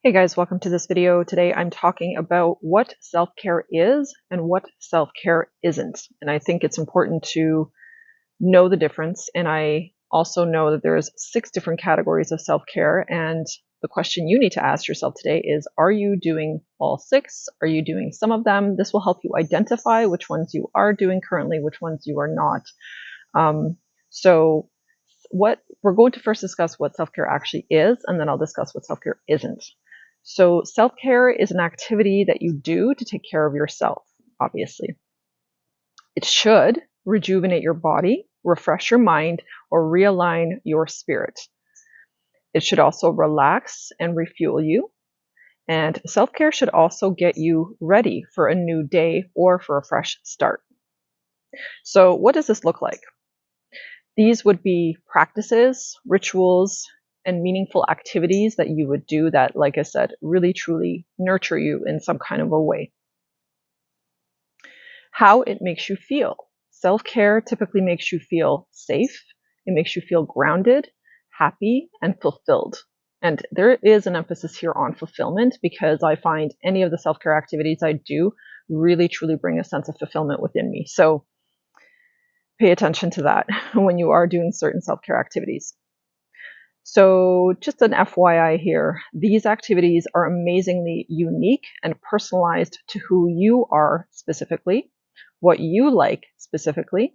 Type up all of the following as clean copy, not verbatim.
Hey guys, welcome to this video. Today I'm talking about what self-care is and what self-care isn't. And I think it's important to know the difference. And I also know that there's 6 different categories of self-care. And the question you need to ask yourself today is, are you doing all 6? Are you doing some of them? This will help you identify which ones you are doing currently, which ones you are not. So what we're going to first discuss what self-care actually is, and then I'll discuss what self-care isn't. So self-care is an activity that you do to take care of yourself, obviously. It should rejuvenate your body, refresh your mind, or realign your spirit. It should also relax and refuel you. And self-care should also get you ready for a new day or for a fresh start. So what does this look like? These would be practices, rituals, and meaningful activities that you would do that, like I said, really truly nurture you in some kind of a way. How it makes you feel. Self-care typically makes you feel safe. It makes you feel grounded, happy, and fulfilled. And there is an emphasis here on fulfillment because I find any of the self-care activities I do really truly bring a sense of fulfillment within me. So pay attention to that when you are doing certain self-care activities. So just an FYI here, these activities are amazingly unique and personalized to who you are specifically, what you like specifically,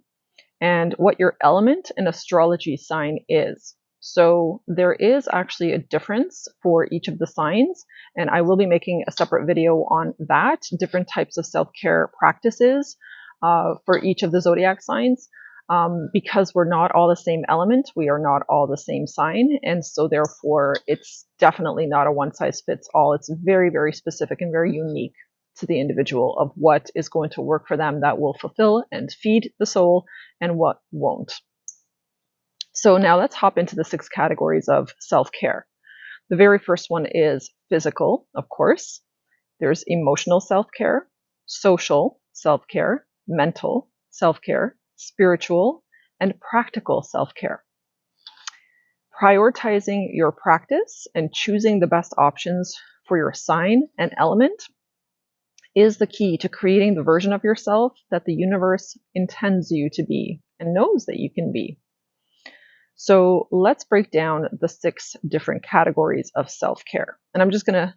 and what your element and astrology sign is. So there is actually a difference for each of the signs, and I will be making a separate video on that, different types of self-care practices for each of the zodiac signs. Because we're not all the same element, we are not all the same sign, and so therefore it's definitely not a one size fits all. It's very, very specific and very unique to the individual of what is going to work for them that will fulfill and feed the soul and what won't. So now let's hop into the 6 categories of self-care. The very first one is physical, of course. There's emotional self-care, social self-care, mental self-care, spiritual, and practical self-care. Prioritizing your practice and choosing the best options for your sign and element is the key to creating the version of yourself that the universe intends you to be and knows that you can be. So let's break down the 6 different categories of self-care. And I'm just going to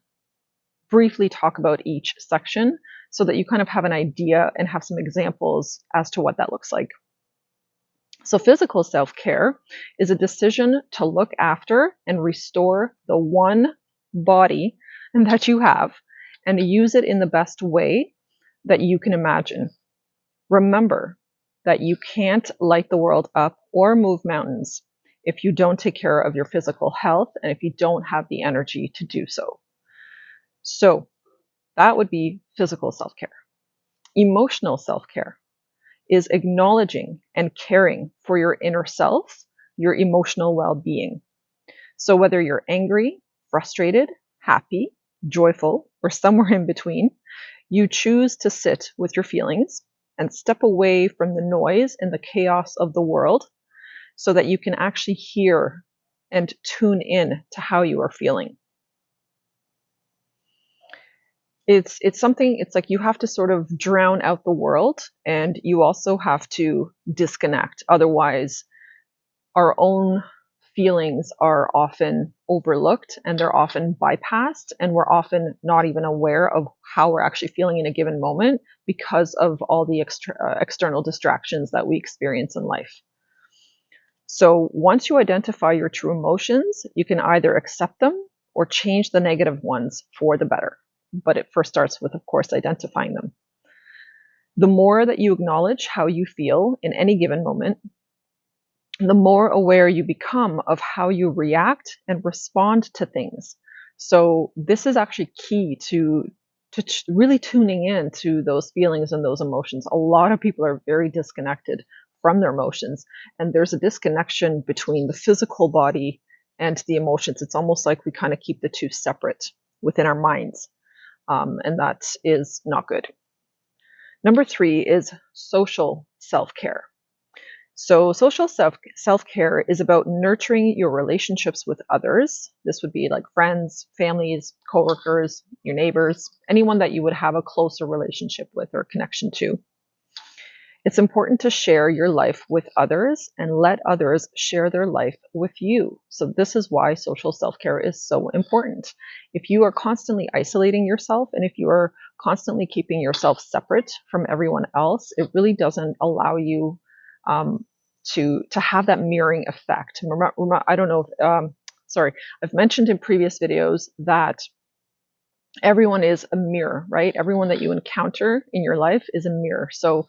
briefly talk about each section so that you kind of have an idea and have some examples as to what that looks like. So physical self-care is a decision to look after and restore the one body that you have and to use it in the best way that you can imagine. Remember that you can't light the world up or move mountains if you don't take care of your physical health and if you don't have the energy to do so. So that would be physical self-care. Emotional self-care is acknowledging and caring for your inner self, your emotional well-being. So whether you're angry, frustrated, happy, joyful, or somewhere in between, you choose to sit with your feelings and step away from the noise and the chaos of the world so that you can actually hear and tune in to how you are feeling. It's something, it's like you have to sort of drown out the world and you also have to disconnect. Otherwise, our own feelings are often overlooked and they're often bypassed, and we're often not even aware of how we're actually feeling in a given moment because of all the external distractions that we experience in life. So once you identify your true emotions, you can either accept them or change the negative ones for the better. But it first starts with, of course, identifying them. The more that you acknowledge how you feel in any given moment, the more aware you become of how you react and respond to things. So this is actually key to really tuning in to those feelings and those emotions. A lot of people are very disconnected from their emotions, and there's a disconnection between the physical body and the emotions. It's almost like we kind of keep the two separate within our minds, and that is not good. Number 3 is social self-care. So social self-care is about nurturing your relationships with others. This would be like friends, families, coworkers, your neighbors, anyone that you would have a closer relationship with or connection to. It's important to share your life with others and let others share their life with you. So this is why social self-care is so important. If you are constantly isolating yourself and if you are constantly keeping yourself separate from everyone else, it really doesn't allow you to have that mirroring effect. I don't know if, sorry, I've mentioned in previous videos that everyone is a mirror, right? Everyone that you encounter in your life is a mirror. So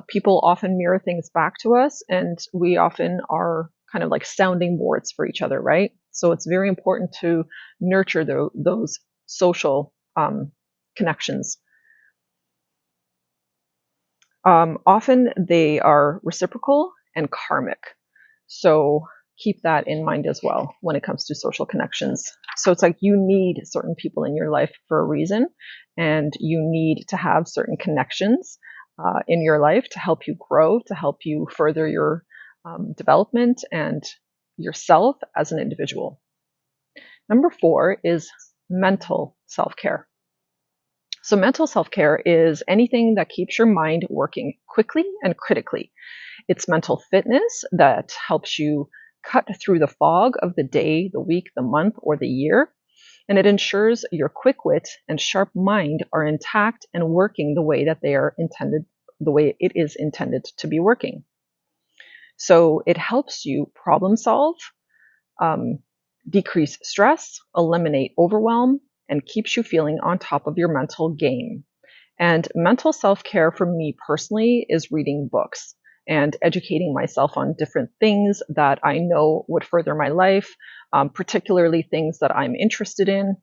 people often mirror things back to us, and we often are kind of like sounding boards for each other, right? So it's very important to nurture those social connections. Often they are reciprocal and karmic. So keep that in mind as well when it comes to social connections. So it's like you need certain people in your life for a reason, and you need to have certain connections in your life to help you grow, to help you further your development and yourself as an individual. Number 4 is mental self-care. So mental self-care is anything that keeps your mind working quickly and critically. It's mental fitness that helps you cut through the fog of the day, the week, the month, or the year. And it ensures your quick wit and sharp mind are intact and working the way that they are intended, the way it is intended to be working. So it helps you problem solve, um, decrease stress, eliminate overwhelm, and keeps you feeling on top of your mental game. And mental self-care for me personally is reading books and educating myself on different things that I know would further my life, particularly things that I'm interested in.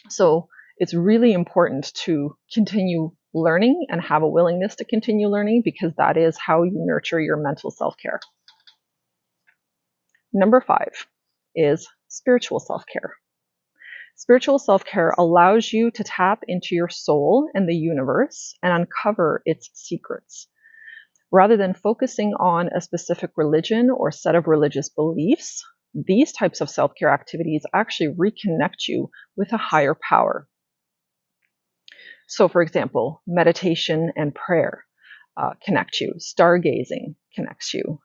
So it's really important to continue learning and have a willingness to continue learning, because that is how you nurture your mental self-care. Number 5 is spiritual self-care. Spiritual self-care allows you to tap into your soul and the universe and uncover its secrets. Rather than focusing on a specific religion or set of religious beliefs, these types of self-care activities actually reconnect you with a higher power. So, for example, meditation and prayer connect you. Stargazing connects you.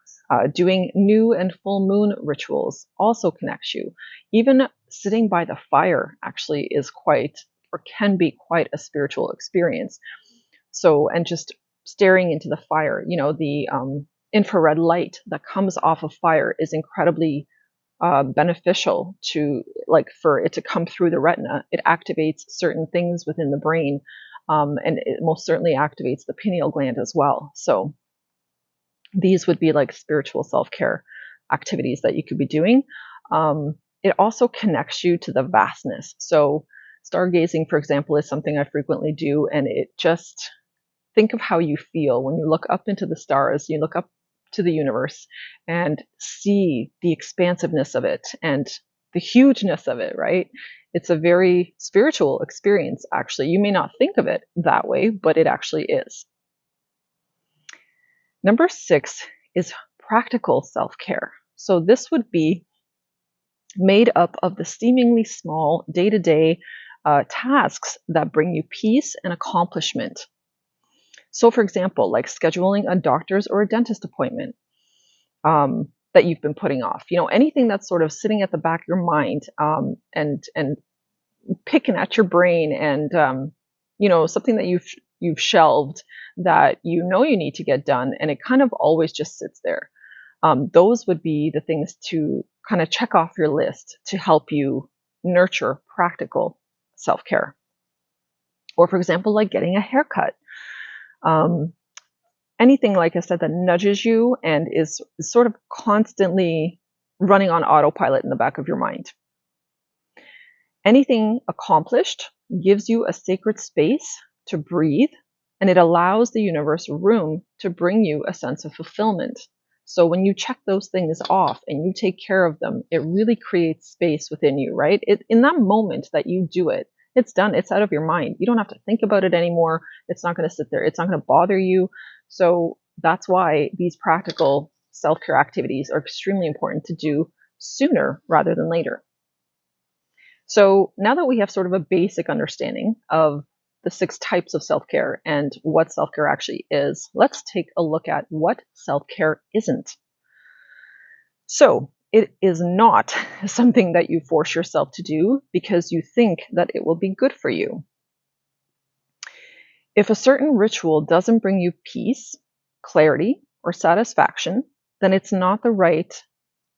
Doing new and full moon rituals also connects you. Even sitting by the fire actually is quite, or can be quite, a spiritual experience. So, and just staring into the fire, the infrared light that comes off of fire is incredibly beneficial to, like, for it to come through the retina. It activates certain things within the brain, and it most certainly activates the pineal gland as well. So these would be like spiritual self-care activities that you could be doing. It also connects you to the vastness. So stargazing, for example, is something I frequently do, and it just, think of how you feel when you look up into the stars, you look up to the universe and see the expansiveness of it and the hugeness of it, right? It's a very spiritual experience, actually. You may not think of it that way, but it actually is. Number 6 is practical self-care. So this would be made up of the seemingly small day-to-day tasks that bring you peace and accomplishment. So, for example, like scheduling a doctor's or a dentist appointment that you've been putting off. Anything that's sort of sitting at the back of your mind, and picking at your brain, and something that you've shelved that you need to get done, and it kind of always just sits there. Those would be the things to kind of check off your list to help you nurture practical self-care. Or, for example, like getting a haircut. Anything, like I said, that nudges you and is sort of constantly running on autopilot in the back of your mind. Anything accomplished gives you a sacred space to breathe, and it allows the universe room to bring you a sense of fulfillment. So when you check those things off and you take care of them, it really creates space within you, right? In that moment that you do it, it's done. It's out of your mind. You don't have to think about it anymore. It's not going to sit there. It's not going to bother you. So that's why these practical self-care activities are extremely important to do sooner rather than later. So now that we have sort of a basic understanding of the 6 types of self-care and what self-care actually is, let's take a look at what self-care isn't. So it is not something that you force yourself to do because you think that it will be good for you. If a certain ritual doesn't bring you peace, clarity, or satisfaction, then it's not the right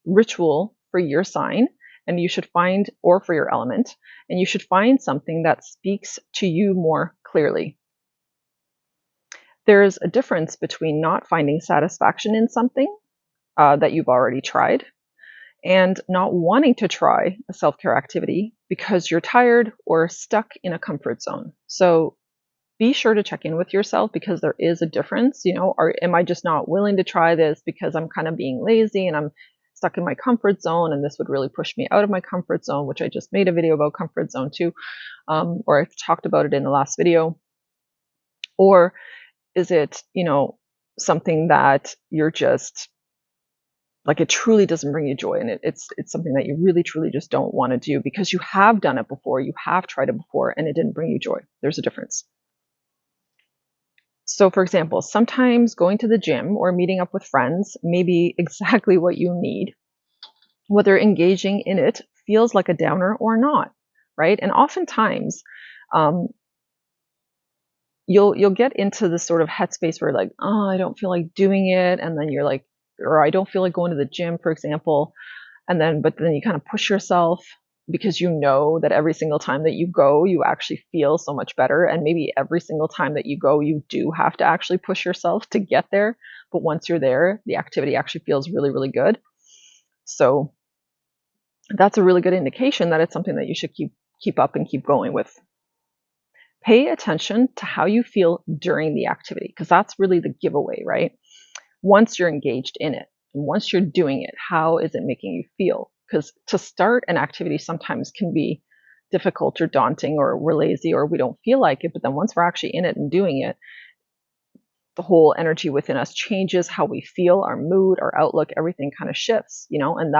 ritual for your sign, and you should find, or for your element, and you should find something that speaks to you more clearly. There's a difference between not finding satisfaction in something that you've already tried and not wanting to try a self-care activity because you're tired or stuck in a comfort zone. So be sure to check in with yourself because there is a difference, or am I just not willing to try this because I'm kind of being lazy and I'm stuck in my comfort zone and this would really push me out of my comfort zone, which I just made a video about comfort zone too, or I've talked about it in the last video. Or is it, something that you're just like it truly doesn't bring you joy and it's something that you really truly just don't want to do because you have done it before, you have tried it before and it didn't bring you joy. There's a difference. So, for example, sometimes going to the gym or meeting up with friends may be exactly what you need, whether engaging in it feels like a downer or not, right? And oftentimes, um, you'll get into this sort of headspace where like, oh, I don't feel like doing it, and then you're like, or I don't feel like going to the gym, for example, but then you kind of push yourself because you know that every single time that you go, you actually feel so much better. And maybe every single time that you go, you do have to actually push yourself to get there. But once you're there, the activity actually feels really, really good. So that's a really good indication that it's something that you should keep up and keep going with. Pay attention to how you feel during the activity, because that's really the giveaway, right? Once you're engaged in it, and once you're doing it, how is it making you feel? Because to start an activity sometimes can be difficult or daunting, or we're lazy, or we don't feel like it. But then once we're actually in it and doing it, the whole energy within us changes, how we feel, our mood, our outlook, everything kind of shifts, and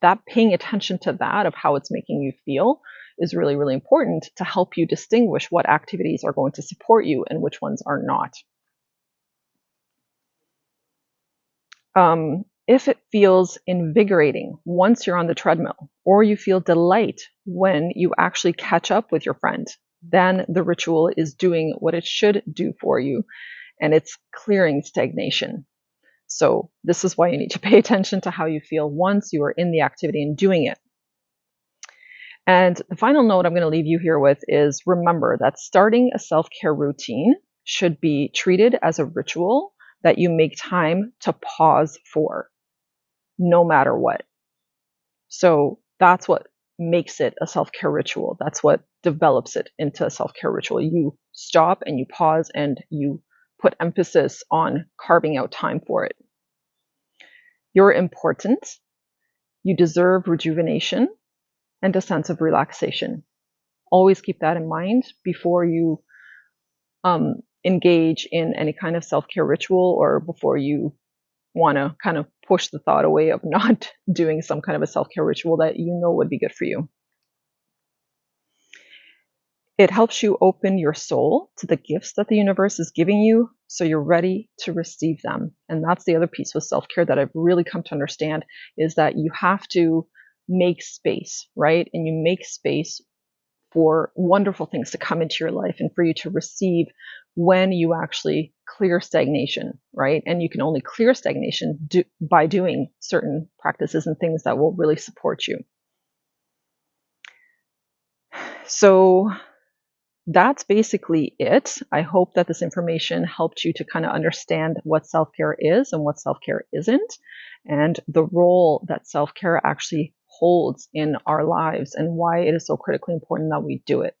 that paying attention to that of how it's making you feel is really, really important to help you distinguish what activities are going to support you and which ones are not. If it feels invigorating once you're on the treadmill, or you feel delight when you actually catch up with your friend, then the ritual is doing what it should do for you, and it's clearing stagnation. So this is why you need to pay attention to how you feel once you are in the activity and doing it. And the final note I'm going to leave you here with is remember that starting a self-care routine should be treated as a ritual that you make time to pause for, no matter what. So that's what makes it a self-care ritual. That's what develops it into a self-care ritual. You stop and you pause and you put emphasis on carving out time for it. You're important. You deserve rejuvenation and a sense of relaxation. Always keep that in mind before you engage in any kind of self-care ritual, or before you want to kind of push the thought away of not doing some kind of a self-care ritual that you know would be good for you. It helps you open your soul to the gifts that the universe is giving you so you're ready to receive them. And that's the other piece with self-care that I've really come to understand, is that you have to make space, right? And you make space for wonderful things to come into your life and for you to receive when you actually clear stagnation, right? And you can only clear stagnation by doing certain practices and things that will really support you. So that's basically it. I hope that this information helped you to kind of understand what self-care is and what self-care isn't, and the role that self-care actually holds in our lives and why it is so critically important that we do it.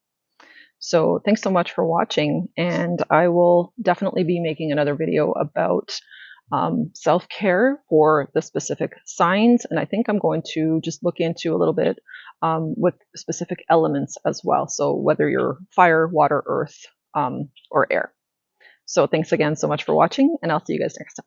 So thanks so much for watching, and I will definitely be making another video about self-care for the specific signs, and I think I'm going to just look into a little bit with specific elements as well, so whether you're fire, water, earth, or air. So thanks again so much for watching, and I'll see you guys next time.